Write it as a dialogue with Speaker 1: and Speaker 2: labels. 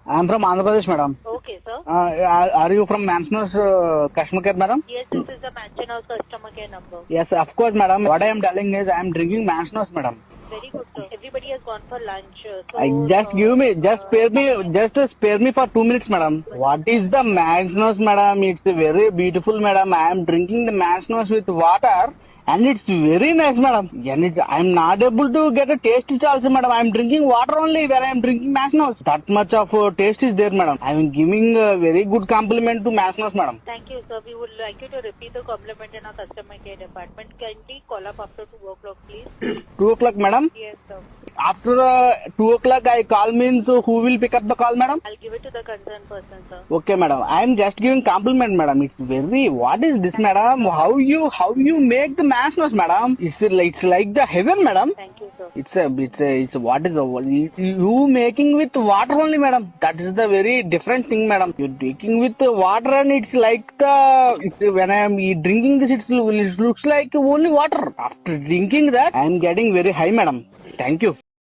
Speaker 1: I'm from Andhra Pradesh, madam.
Speaker 2: Okay, sir.
Speaker 1: Are you from Mansionos customer care, madam?
Speaker 2: Yes, this is the Mansion House customer care number.
Speaker 1: Yes, of course, madam. What I am telling is I am drinking Mansionos, madam.
Speaker 2: Very good, sir. Everybody has gone for lunch.
Speaker 1: Spare me for 2 minutes, madam. What is the Mansionos, madam? It's very beautiful, madam. I am drinking the Mansionos with water. And it's very nice, madam. And I'm not able to get a taste also, madam. I'm drinking water only where I'm drinking Mansionos. That much of taste is there, madam. I'm giving a very good compliment to Mansionos, madam.
Speaker 2: Thank you, sir. We would like you to repeat the compliment in our customer care department. Kindly call up after 2 o'clock, please.
Speaker 1: 2 o'clock, madam?
Speaker 2: Yes, sir.
Speaker 1: After 2 o'clock I call means who will pick up the call, madam?
Speaker 2: I'll give it to the concerned person, sir.
Speaker 1: Okay, madam. I'm just giving compliment, madam. It's very, what is this, madam? How you make the Mansionos, madam? It's like the heaven, madam.
Speaker 2: Thank you, sir.
Speaker 1: You making with water only, madam. That is the very different thing, madam. You're taking with water and it's like when I am drinking this, it looks like only water. After drinking that, I am getting very high, madam. Thank you.